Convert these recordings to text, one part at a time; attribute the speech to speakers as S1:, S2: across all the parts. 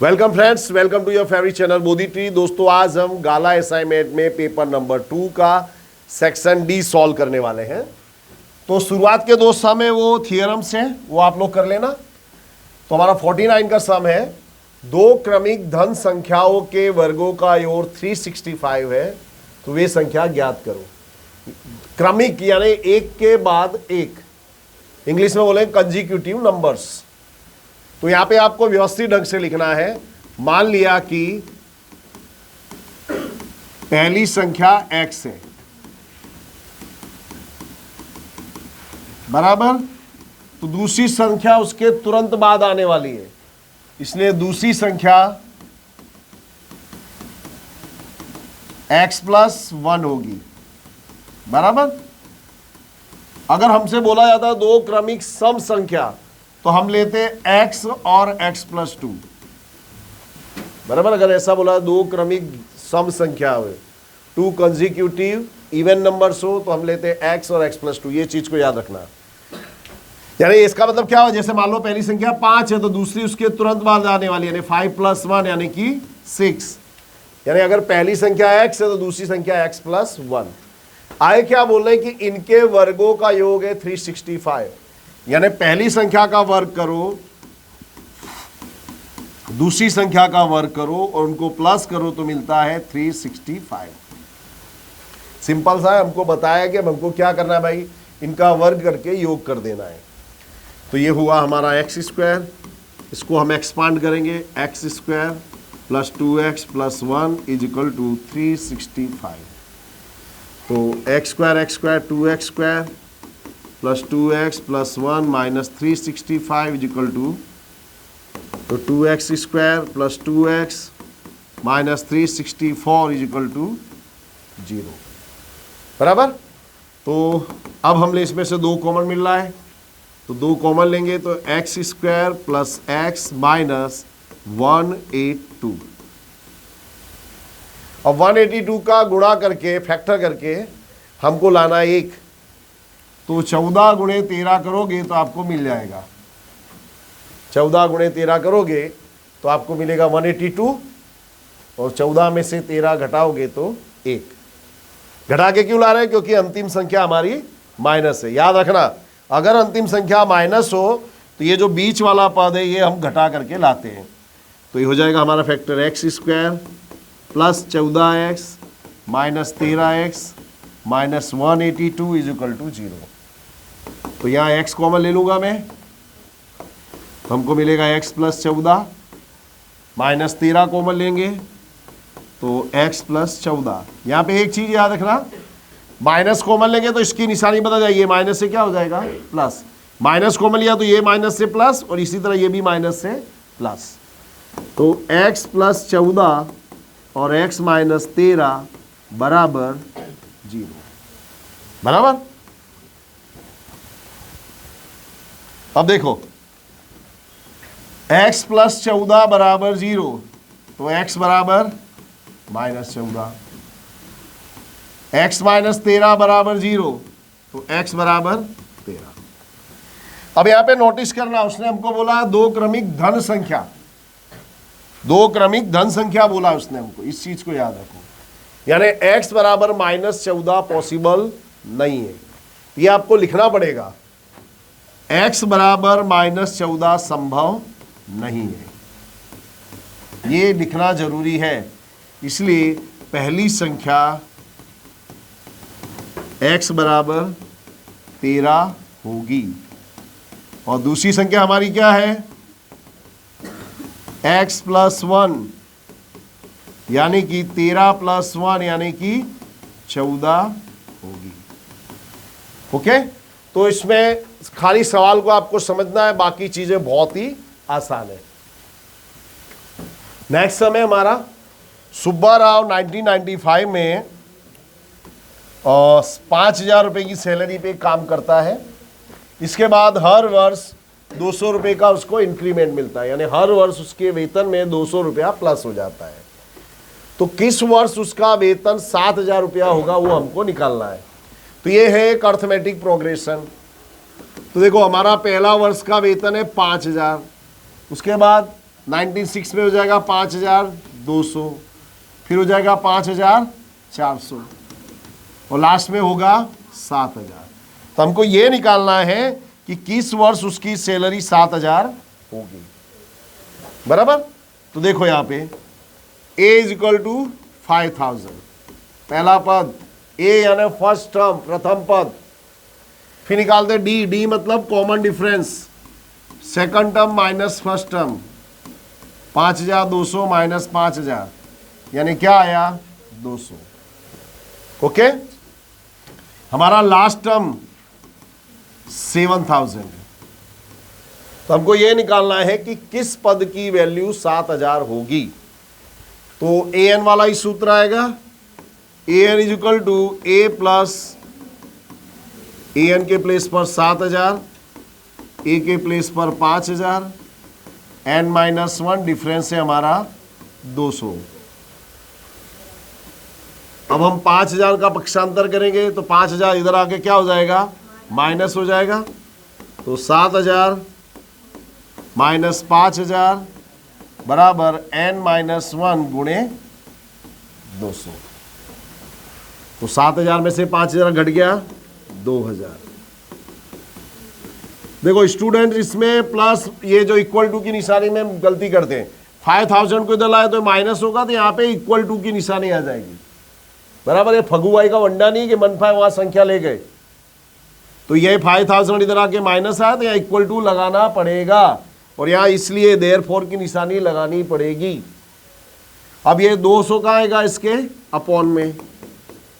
S1: Welcome friends, welcome to your favourite channel Bodhi tree. दोस्तों, आज हम गाला असाइनमेंट में पेपर नंबर 2 का सेक्शन डी सॉल्व करने वाले हैं। तो शुरुआत के दो सम है वो थियरम्स हैं, वो आप लोग कर लेना। तो हमारा 49 का सम है, दो क्रमिक धन संख्याओं के वर्गों का योग 365 है, तो वे संख्या ज्ञात करो। क्रमिक यानी एक के बाद एक, इंग्लिश में बोले कंजिक्यूटिव नंबर्स। तो यहां पे आपको व्यवस्थित ढंग से लिखना है। मान लिया कि पहली संख्या x है, बराबर, तो दूसरी संख्या उसके तुरंत बाद आने वाली है, इसलिए दूसरी संख्या x+1 होगी, बराबर। अगर हमसे बोला जाता है दो क्रमिक सम संख्या, तो हम लेते x और x+2, बराबर। अगर ऐसा बोला दो क्रमिक सम संख्या हो, टू कंजिक्यूटिव इवन नंबर्स हो, तो हम लेते x और x+2। ये चीज को याद रखना। यानी इसका मतलब क्या हो, जैसे मान लो पहली संख्या 5 है, तो दूसरी उसके तुरंत बाद आने वाली, यानी 5+1 यानी कि 6। यानी अगर पहली संख्या x है तो दूसरी संख्या x+1। आए क्या बोल रहे हैं कि इनके वर्गों का योग है 365, यानी पहली संख्या का वर्ग करो, दूसरी संख्या का वर्ग करो और उनको प्लस करो तो मिलता है 365। सिंपल सा है। हमको बताया कि हमको क्या करना है भाई, इनका वर्ग करके योग कर देना है। तो ये हुआ हमारा x², इसको हम एक्सपांड करेंगे, x² + 2x + 1 = 365। तो x² 2x² + 2x + 1 - 365 = तो 2x² + 2x - 364 = 0, बराबर। तो अब हमने इसमें से दो कॉमन मिल रहा है, तो दो कॉमन लेंगे तो x² + x - 182। अब 182 का गुणा करके फैक्टर करके हमको लाना है 1, तो 14 × 13 करोगे तो आपको मिल जाएगा। 14 × 13 करोगे तो आपको मिलेगा 182, और 14 में से 13 घटाओगे तो 1। घटा के क्यों ला रहे हैं, क्योंकि अंतिम संख्या हमारी माइनस है। याद रखना, अगर अंतिम संख्या माइनस हो तो ये जो बीच वाला पद है ये हम घटा करके लाते हैं। तो ये हो जाएगा हमारा फैक्टर x² + 14x - 13x - 182 = 0। तो यहाँ x कॉमन ले लूंगा मैं, हमको मिलेगा x + 14 - 13 कॉमन लेंगे तो x + 14। यहाँ पे एक चीज याद रखना, माइनस कॉमन लेंगे तो इसकी निशानी बदल जाएगी, ये माइनस से क्या हो जाएगा प्लस। माइनस कॉमन लिया तो ये माइनस से प्लस, और इसी तरह ये भी माइनस से प्लस। तो x + 14 और x - 13 = 0, बराबर। अब देखो x + 14 = 0, तो x बराबर -14, x - 13 = 0, तो x बराबर 13। अब यहां पे नोटिस करना, उसने हमको बोला दो क्रमिक धन संख्या, दो क्रमिक धन संख्या बोला उसने हमको, इस चीज को याद रखो। यानी x बराबर -14 पॉसिबल नहीं है, ये आपको लिखना पड़ेगा। x बराबर -14 संभव नहीं है, ये लिखना जरूरी है। इसलिए पहली संख्या x बराबर 13 होगी, और दूसरी संख्या हमारी क्या है, x+1 यानी कि 13 + 1 यानी कि 14 होगी। ओके, तो इसमें खाली सवाल को आपको समझना है, बाकी चीजें बहुत ही आसान है। नेक्स्ट समय हमारा सुब्बा राव 1995 में 5,000 रुपये की सैलरी पे काम करता है। इसके बाद हर वर्ष 200 रुपये का उसको इंक्रीमेंट मिलता है, यानी हर वर्ष उसके वेतन में 200 रुपया प्लस हो जाता है। तो किस वर्ष उसका वेतन 7,000 रुपया होगा वो हमको निकालना है। तो ये है एक अर्थमेटिक प्रोग्रेशन। तो देखो हमारा पहला वर्ष का वेतन है 5,000, उसके बाद 1906 में हो जाएगा 5200, फिर हो जाएगा 5400 और लास्ट में होगा 7000। तो हमको ये निकालना है कि किस वर्ष उसकी सैलरी 7000 होगी। बराबर। तो देखो यहां पे a इज इक्वल टू 5000, पहला पद a यानी फर्स्ट टर्म, प्रथम पद। फिर निकालते d मतलब common difference, second term minus first term, 5200 minus 5000 यानी क्या आया 200। ओके, हमारा लास्ट टर्म 7000। तो हमको यह निकालना है कि किस पद की वैल्यू 7000 होगी। तो an वाला ही सूत्र आएगा, an is equal to a plus an के प्लेस पर 7000, a के प्लेस पर 5000, n माइनस 1 डिफरेंस है हमारा 200। अब हम 5000 का पक्षांतर करेंगे तो 5000 इधर आके क्या हो जाएगा, माइनस हो जाएगा। तो 7000 माइनस 5000 बराबर n माइनस 1 गुणे 200। तो 7000 में से 5000 घट गया 2000। देखो स्टूडेंट, इसमें प्लस ये जो इक्वल टू की निशानी में गलती करते हैं, 5000 को इधर लाए तो माइनस होगा, तो यहाँ पे इक्वल टू की निशानी आ जाएगी। बराबर। ये फगुवाई का वंडा नहीं कि मनफा वहां संख्या ले गए, तो ये 5000 इधर आके माइनस आया तो यहाँ इक्वल टू लगाना पड़ेगा, और यहाँ इसलिए देयरफॉर की निशानी लगानी पड़ेगी। अब ये 200 का आएगा इसके अपॉन में,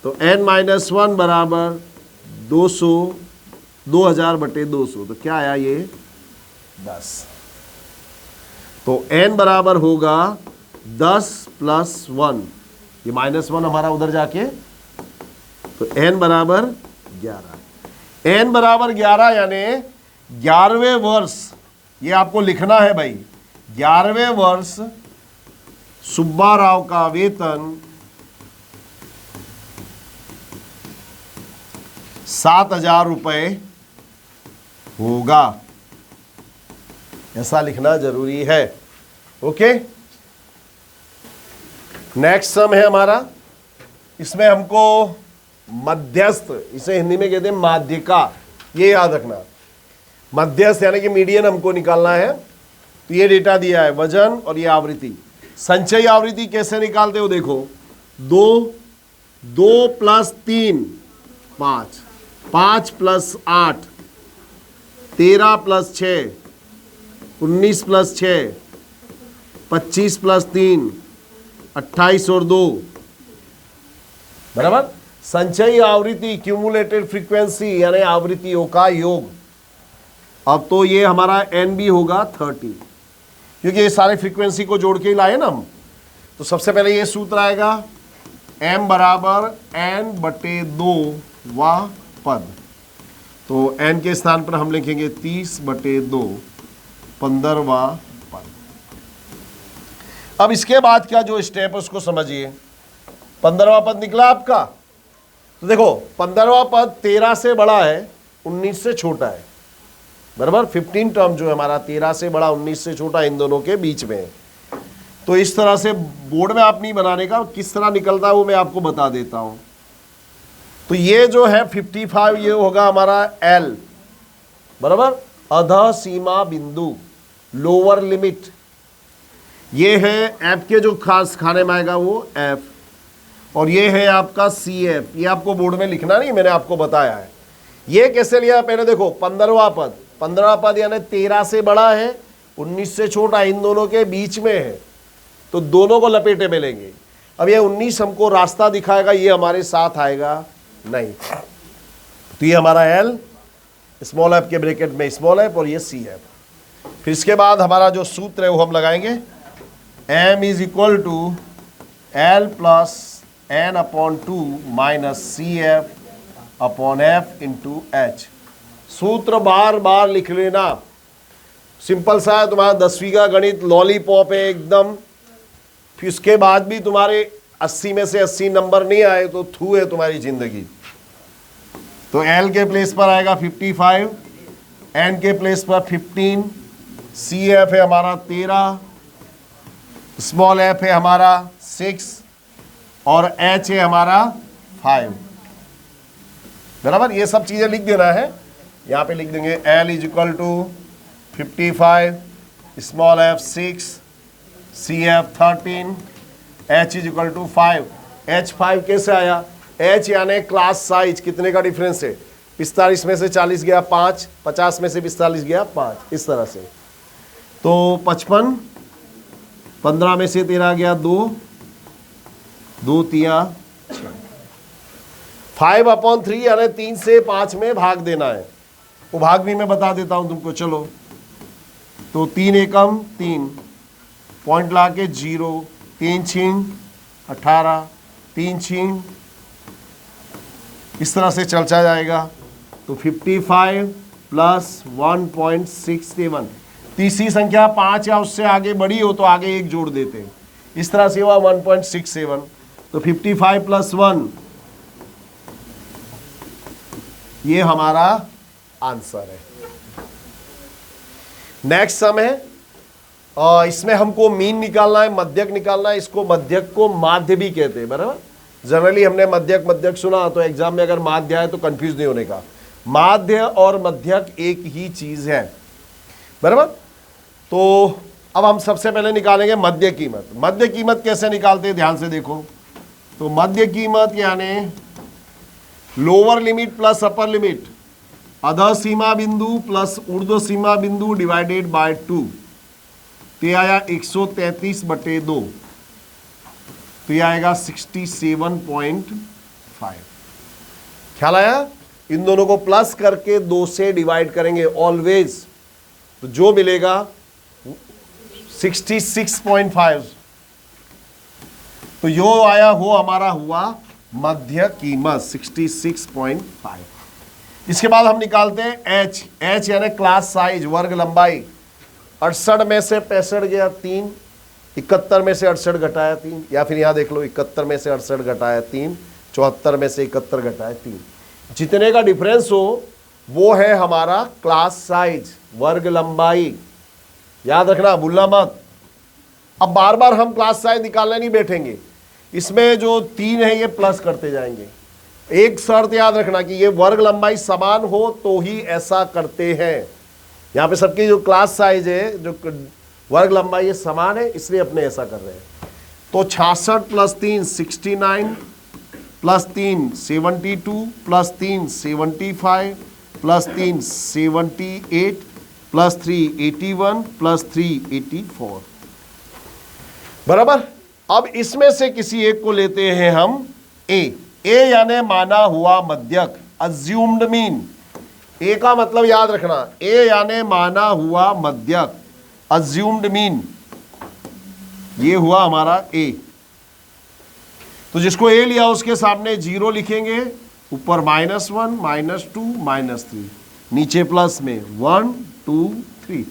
S1: तो n माइनस 1 बराबर 200, 2000 बटे 200, तो क्या आया ये 10। तो n बराबर होगा 10 प्लस 1, ये माइनस 1 हमारा उधर जाके, तो n बराबर 11। n बराबर 11 यानी 11वें वर्ष, ये आपको लिखना है भाई, 11वें वर्ष सुब्बा राव का वेतन 7000 रुपये होगा, ऐसा लिखना जरूरी है। ओके, नेक्स्ट सम है हमारा, इसमें हमको मध्यस्थ, इसे हिंदी में कहते हैं माध्यिका, ये याद रखना। मध्यस्थ यानी कि मीडियन हमको निकालना है। तो ये डेटा दिया है, वजन और ये आवृत्ति। संचयी आवृत्ति कैसे निकालते हो, देखो 2 plus 3 5, 5 plus 8 13 plus 6 19 plus 6 25 plus 3 28 और 2 बराबर। संचयी आवृत्ति क्यूमुलेटेड फ्रीक्वेंसी यानी आवृत्तियों का योग। अब तो ये हमारा n भी होगा 30, क्योंकि ये सारे फ्रीक्वेंसी को जोड़ के ही लाए ना हम। तो सबसे पहले ये सूत्र आएगा m बराबर n बटे 2 वा पद। तो n के स्थान पर हम लिखेंगे 30 बटे 2 15वां पद। अब इसके बाद क्या जो स्टेप है उसको समझिए। 15वां पद निकला आपका, तो देखो 15वां पद 13 से बड़ा है, 19 से छोटा है, बराबर। 15 टर्म जो है हमारा 13 से बड़ा 19 से छोटा, इन दोनों के बीच में है। तो इस तरह से बोर्ड में आप नहीं बनाने का, किस तरह निकलता है वो मैं आपको बता देता हूं। तो ये जो है 55, ये होगा हमारा L, बराबर, अधः सीमा बिंदु, लोअर लिमिट। ये है F के जो खास खाने में आएगा वो F, और ये है आपका CF। ये आपको बोर्ड में लिखना नहीं, मैंने आपको बताया है। ये कैसे लिया, पहले देखो 15वां पद, 15वां पद यानी 13 से बड़ा है 19 से छोटा, इन दोनों के बीच में है, तो दोनों को लपेटे में लेंगे। अब ये 19 हमको रास्ता दिखाएगा, ये हमारे साथ आएगा नहीं, तो ये हमारा L, स्मॉल f के ब्रैकेट में स्मॉल f, और ये CF। फिर इसके बाद हमारा जो सूत्र है वो हम लगाएंगे, m is equal to L plus n upon 2 minus CF upon F into H। सूत्र बार बार लिख लेना, सिंपल सा है, तुम्हारा 10वीं का गणित लॉलीपॉप है एकदम। फिर उसके बाद भी तुम्हारे 80 में से 80 नंबर नहीं आए तो थू है तुम्हारी जिंदगी। तो L के प्लेस पर आएगा 55, N के प्लेस पर 15, CF है हमारा 13, स्मॉल एफ है हमारा 6 और एच है हमारा 5। बराबर, ये सब चीजें लिख देना है। यहां पे लिख देंगे L is equal to 55, small F 6, C F 13, H is equal to 5। H5 कैसे आया? H यानी क्लास साइज, कितने का डिफरेंस है? 45 में से 40 गया 5, 50 में से 45 गया 5, इस तरह से। तो 55, 15 में से 13 गया 2, 2 तिया 5/3 यानी 3 से 5 में भाग देना है। वो भाग भी मैं बता देता हूं तुमको, चलो। तो 3 एकम 3, पॉइंट ला के 0, 3 छीन 18, 3 छीन, इस तरह से चलता जाएगा। तो 55 प्लस 1.67, तीसरी संख्या 5 या उससे आगे बड़ी हो तो आगे 1 जोड़ देते हैं, इस तरह से हुआ 1.67। तो 55 प्लस 1, ये हमारा आंसर है। नेक्स्ट सम है, इसमें हमको मीन निकालना है, मध्यक निकालना है। इसको मध्यक को माध्य भी कहते हैं, बराबर। जनरली हमने मध्यक मध्यक सुना, तो एग्जाम में अगर माध्य आए तो कंफ्यूज नहीं होने का। माध्य और मध्यक एक ही चीज है, बराबर। तो अब हम सबसे पहले निकालेंगे मध्य कीमत। मध्य कीमत कैसे निकालते हैं, ध्यान से देखो। तो मध्य कीमत यानी lower limit plus upper limit, अधः सीमा बिंदु प्लस ऊर्ध्व सीमा बिंदु डिवाइडेड बाय 2, तो यह आया 133/2, तो यह आएगा 67.5। ख्याल आया? इन दोनों को प्लस करके 2 से डिवाइड करेंगे ऑलवेज, तो जो मिलेगा 66.5। तो यो आया हो हमारा हुआ मध्य कीमत 66.5। इसके बाद हम निकालते हैं एच। एच यानी क्लास साइज, वर्ग लंबाई। 68 में से 65 गया 3, 71 में से 68 घटाया 3, या फिर यहां देख लो 71 में से 68 घटाया 3, 74 में से 71 घटाया 3। जितने का डिफरेंस हो वो है हमारा क्लास साइज, वर्ग लंबाई। याद रखना, भूलना मत। अब बार बार हम क्लास साइज निकालने नहीं बैठेंगे, इसमें जो 3 है ये प्लस करते जाएंगे। एक शर्त याद रखना कि ये वर्ग लंबाई समान हो तो ही ऐसा करते हैं। यहां पे सबकी जो क्लास साइज है, जो वर्ग लंबाई है, समान है, इसलिए अपने ऐसा कर रहे हैं। तो 66 plus 3 69, plus 3 72, plus 3 75, plus 3 78, plus 3 81, plus 3 84, बराबर। अब इसमें से किसी एक को लेते हैं हम ए। ए यानी माना हुआ मध्यक, अज्यूम्ड मीन। ए का मतलब याद रखना, ए यानी माना हुआ मध्यक, अज्यूम्ड मीन, ये हुआ हमारा ए। तो जिसको ए लिया उसके सामने 0 लिखेंगे, ऊपर -1 -2 -3, नीचे प्लस में 1 2 3।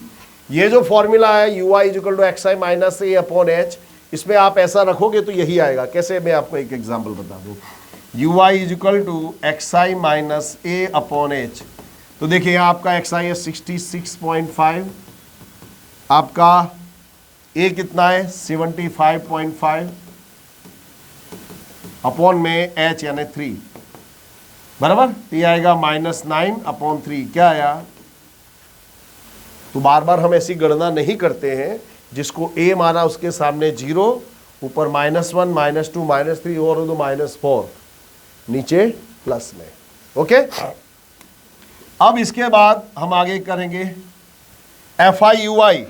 S1: ये जो फॉर्मूला है ui = xi - a upon h, इसमें आप ऐसा रखोगे तो यही आएगा। कैसे, मैं आपको एक एग्जांपल बता दूं। ui = xi - a upon h। तो देखिए यहाँ आपका xi है 66.5, आपका a कितना है 75.5, अपॉन में h यानी 3, बराबर। तो ये आएगा -9/3। क्या आया? तो बार बार हम ऐसी गणना नहीं करते हैं। जिसको a माना उसके सामने 0, ऊपर -1 -2 -3 और -4, नीचे प्लस में। ओके, अब इसके बाद हम आगे करेंगे FI/UI।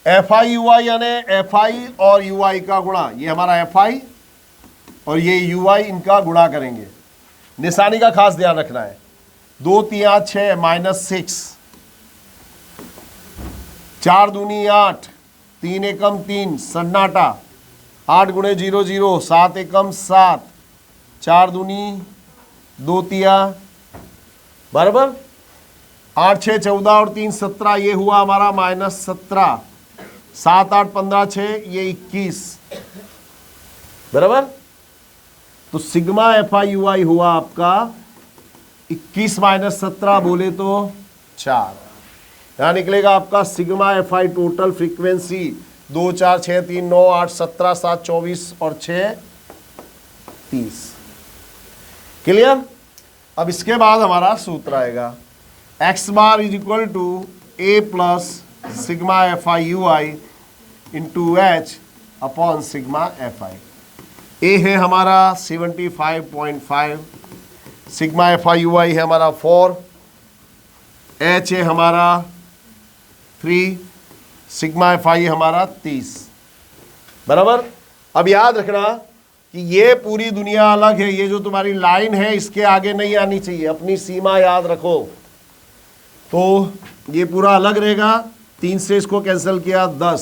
S1: FI/UI यानी FI और UI का गुणा। ये हमारा FI और ये UI, इनका गुणा करेंगे। निशानी का खास ध्यान रखना है। 2 3 6 -6, 4 दूनी 8, 3 एकम 3 सन्नाटा, 8 × 0 0, 7 एकम 7, 4 दूनी 2 तिया, बराबर। 8 6 14 और 3 17, ये हुआ हमारा -17, 7 8 15 6, ये 21, बराबर। तो सिग्मा FI/UI हुआ आपका 21 - 17 बोले तो 4। यहां निकलेगा आपका सिग्मा FI टोटल फ्रीक्वेंसी 2 4 6 3 9 8 17 7 24 और 6 30। क्लियर। अब इसके बाद हमारा सूत्र आएगा X bar is equal to A plus sigma F I U I into H upon sigma F I. A है हमारा 75.5, sigma F I U I है हमारा 4, एच है हमारा 3, सिग्मा एफ आई हमारा 30। बराबर। अब याद रखना कि ये पूरी दुनिया अलग है, ये जो तुम्हारी लाइन है इसके आगे नहीं आनी चाहिए, अपनी सीमा याद रखो। तो ये पूरा अलग रहेगा, 3 से इसको कैंसिल किया 10,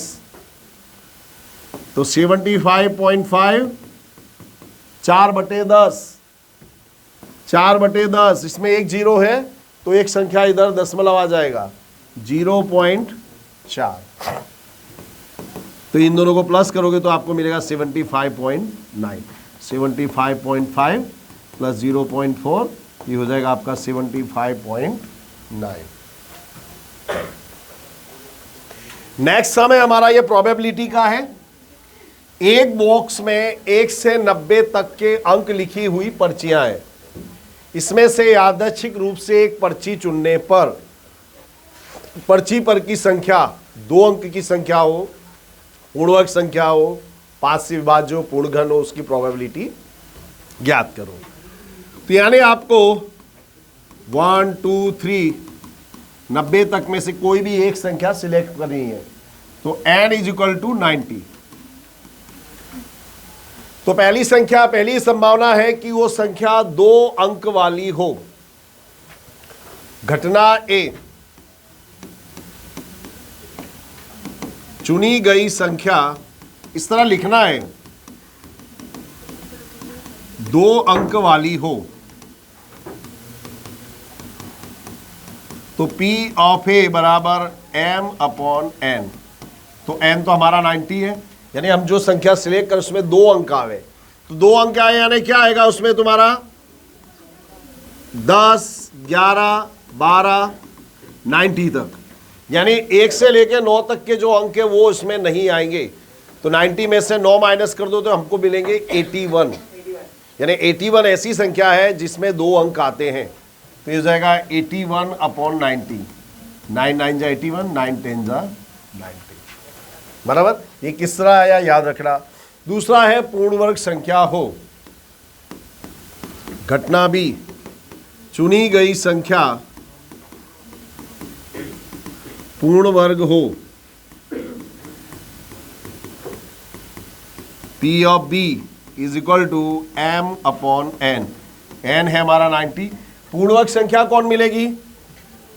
S1: तो 75.5 4/10, 4/10, इसमें एक जीरो है तो एक संख्या इधर दशमलव आ जाएगा 0.4, तो इन दोनों को प्लस करोगे तो आपको मिलेगा 75.9। 75.5 प्लस 0.4 ये हो जाएगा आपका 75.9। नेक्स्ट सम है हमारा, ये प्रोबेबिलिटी का है। एक बॉक्स में 1 से 90 तक के अंक लिखी हुई पर्चियां हैं। इसमें से यादृच्छिक रूप से एक पर्ची चुनने पर पर्ची पर की संख्या 2 अंक की संख्या हो, पूर्णवर्ग संख्या हो, 5 से विभाज्य हो, पूर्ण घन हो, उसकी प्रोबेबिलिटी ज्ञात करो। तो यानी आपको 1 2 3 90 तक में से कोई भी एक संख्या सिलेक्ट करनी है। तो n इज इक्वल टू 90। तो पहली संख्या, पहली संभावना है कि वो संख्या 2 अंक वाली हो। घटना ए, चुनी गई संख्या, इस तरह लिखना है, 2 अंक वाली हो। तो P ऑफ ए बराबर m अपॉन n। तो n तो हमारा 90 है, यानी हम जो संख्या सिलेक्ट कर उसमें 2 अंक आवे, तो 2 अंक आए यानी क्या आएगा उसमें तुम्हारा 10 11 12 90 तक, यानी 1 से लेकर 9 तक के जो अंक है वो इसमें नहीं आएंगे। तो 90 में से 9 माइनस कर दो तो हमको मिलेंगे 81, यानी 81 ऐसी संख्या है जिसमें 2 अंक आते हैं। तो ये हो जाएगा 81 अपॉन 90, 9 9 जा 81, 9 10 जा 90। बराबर। ये किस तरह आया याद रखना। दूसरा है पूर्ण वर्ग संख्या हो। घटना बी, चुनी गई संख्या पूर्ण वर्ग हो। P of B is equal to m upon n। n है हमारा 90। पूर्ण वर्ग संख्या कौन मिलेगी?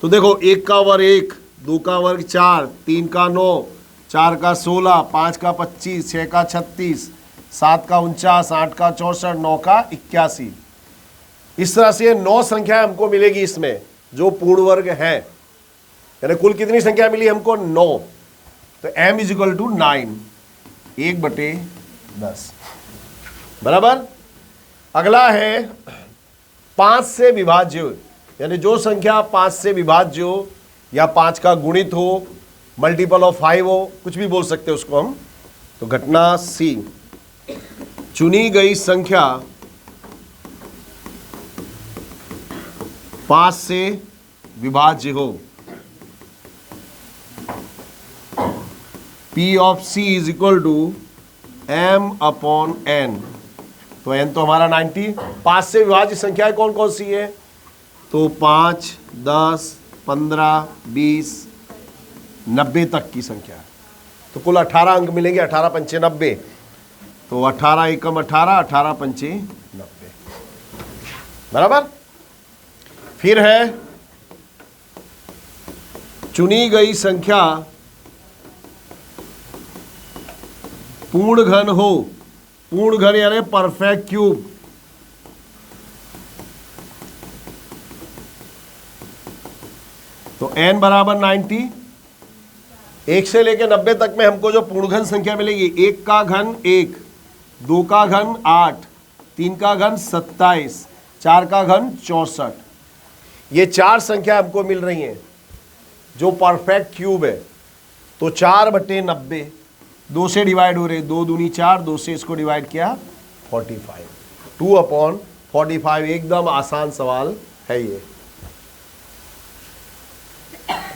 S1: तो देखो 1 का वर्ग 1, 2 का वर्ग 4, 3 का 9, 4 का 16, 5 का 25, 6 का 36, 7 का 49, 8 का 64, 9 का 81। इस तरह से 9 संख्या हमको मिलेगी इसमें जो पूर्ण वर्ग है। यानी कुल कितनी संख्या मिली हमको? 9। तो m इज इक्वल टू 9, 1/10। बराबर। अगला है 5 से विभाज्य, यानी जो संख्या 5 से विभाज्य हो या 5 का गुणित हो, मल्टीपल ऑफ 5 हो, कुछ भी बोल सकते हैं उसको हम। तो घटना सी, चुनी गई संख्या 5 से विभाज्य हो। P of C is equal to m upon n। तो n तो हमारा 90। 5 से विभाज्य संख्याएं कौन कौन सी है? तो 5, 10, 15, 20, 90 तक की संख्या। तो कुल 18 अंक मिलेंगे, 18 पंचे 90। तो 18 एकम 18, 18 पंचे 90। बराबर। फिर है चुनी गई संख्या पूर्ण घन हो। पूर्ण घन यानी परफेक्ट क्यूब। तो n बराबर 90। 1 से लेकर 90 तक में हमको जो पूर्ण घन संख्या मिलेगी, 1 का घन 1, 2 का घन 8, 3 का घन 27, 4 का घन 64। ये 4 संख्या हमको मिल रही हैं जो परफेक्ट क्यूब है। तो 4/90 2 से डिवाइड हो रहे, 2 दूनी 4, 2 से इसको डिवाइड किया 45, 2/45, एकदम आसान सवाल है ये।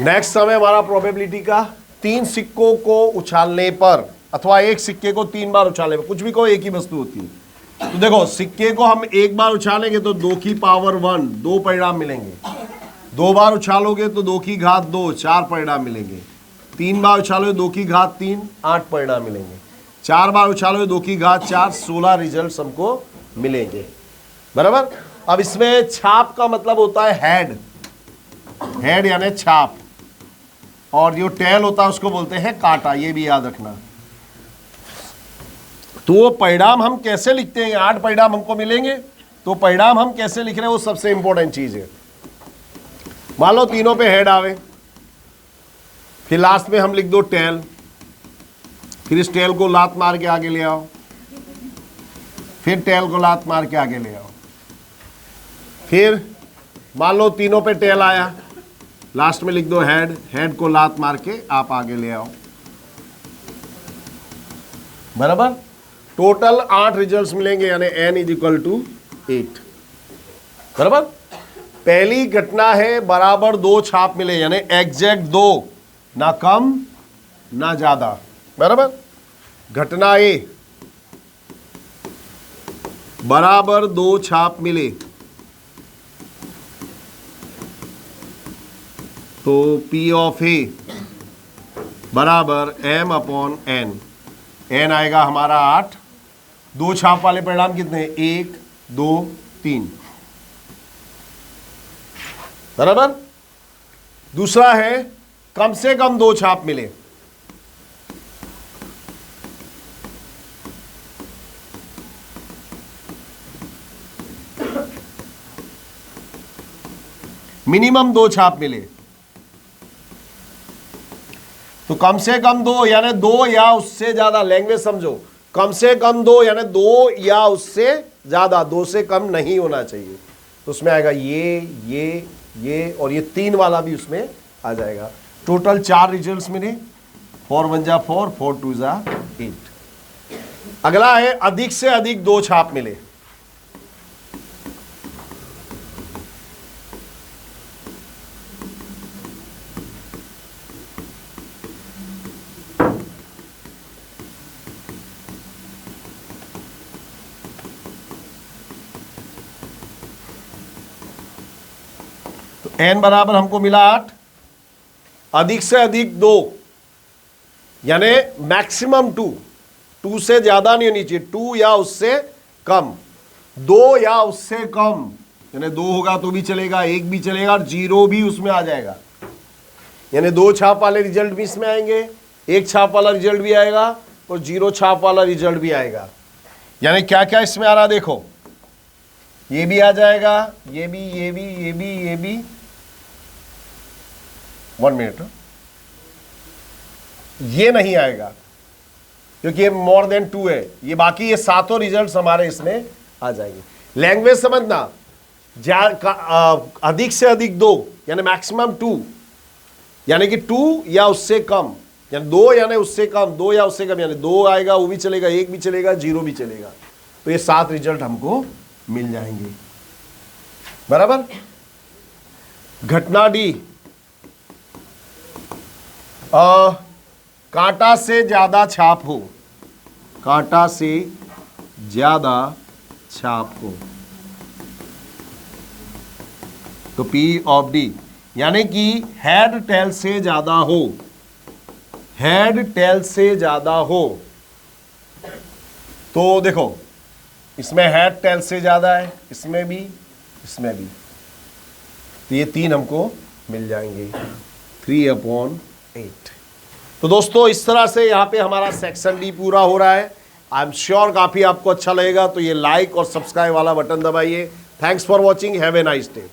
S1: नेक्स्ट समय हमारा प्रोबेबिलिटी का 3 सिक्कों को उछालने पर अथवा एक सिक्के को 3 बार उछालने पर, कुछ भी कहो एक ही वस्तु होती है। तो देखो सिक्के को हम एक बार उछालेंगे तो 2 की पावर 1 2 परिणाम मिलेंगे, 2 बार उछालोगे तो 2 की घात 2 4 परिणाम मिलेंगे, 3 बार उछालोगे 2 की घात 3 8 परिणाम मिलेंगे, 4 बार उछालोगे 2 की घात 4 16 रिजल्ट हमको मिलेंगे, बराबर। अब इसमें छाप का मतलब होता है हेड, हेड यानी छाप, और जो टेल होता है उसको बोलते हैं कांटा, ये भी याद रखना। तो वो परिणाम हम कैसे लिखते हैं, 8 परिणाम हमको मिलेंगे, तो परिणाम हम कैसे लिख रहे हैं वो सबसे इंपॉर्टेंट चीज है। मान लो तीनों पे हेड आवे, फिर लास्ट में हम लिख दो टेल, फिर इस टेल को लात मार के आगे ले आओ, फिर टेल को लात मार के आगे ले आओ, फिर मान लो तीनों पे टेल आया, लास्ट में लिख दो हेड, हेड को लात मार के आप आगे ले आओ, बराबर। टोटल 8 रिजल्ट्स मिलेंगे, यानी n = 8, बराबर। पहली घटना है बराबर 2 छाप मिले, यानी एग्जैक्ट 2, ना कम ना ज्यादा, बराबर। घटना ए बराबर 2 छाप मिले तो P ऑफ A बराबर m/n, n आएगा हमारा 8, 2 छाप वाले परिणाम कितने, 1 2 3, बराबर। दूसरा है कम से कम 2 छाप मिले, मिनिमम 2 छाप मिले, तो कम से कम 2 यानी 2 या उससे ज्यादा, लैंग्वेज समझो, कम से कम 2 यानी 2 या उससे ज्यादा, 2 से कम नहीं होना चाहिए। तो उसमें आएगा ये और ये 3 वाला भी उसमें आ जाएगा। टोटल 4 रिजल्ट्स मिले, 4 1 जा 4, 4 2 जा 8। अगला है अधिक से अधिक 2 छाप मिले, n बराबर हमको मिला 8, अधिक से अधिक 2 यानी मैक्सिमम 2 से ज्यादा नहीं होनी चाहिए, 2 या उससे कम, 2 या उससे कम, यानी 2 होगा तो भी चलेगा, 1 भी चलेगा और 0 भी उसमें आ जाएगा, यानी 2 छाप वाले रिजल्ट भी इसमें आएंगे, 1 छाप वाला रिजल्ट भी आएगा और 0 छाप वाला रिजल्ट भी आएगा। यानी क्या क्या इसमें आ रहा देखो, ये भी आ जाएगा, ये भी 1 मिनट, ये नहीं आएगा क्योंकि ये मोर देन 2 है, ये बाकी ये 7 रिजल्ट्स हमारे इसमें आ जाएंगे। लैंग्वेज समझना, अधिक से अधिक 2 यानी मैक्सिमम 2, यानी कि 2 या उससे कम, यानी 2 यानी उससे कम, 2 या उससे कम, यानी 2 आएगा वो भी चलेगा, 1 भी चलेगा, 0 भी चलेगा, तो ये 7 रिजल्ट हमको मिल जाएंगे, बराबर। घटना डी, कांटा से ज्यादा छाप हो, कांटा से ज्यादा छाप हो, तो P ऑफ D यानी कि हेड टेल से ज्यादा हो, हेड टेल से ज्यादा हो, तो देखो इसमें हेड टेल से ज्यादा है, इसमें भी, तो ये 3 हमको मिल जाएंगे, 3/8। तो दोस्तों इस तरह से यहाँ पे हमारा सेक्शन डी पूरा हो रहा है। आई एम श्योर काफ़ी आपको अच्छा लगेगा, तो ये लाइक और सब्सक्राइब वाला बटन दबाइए। Thanks for watching, have a nice day.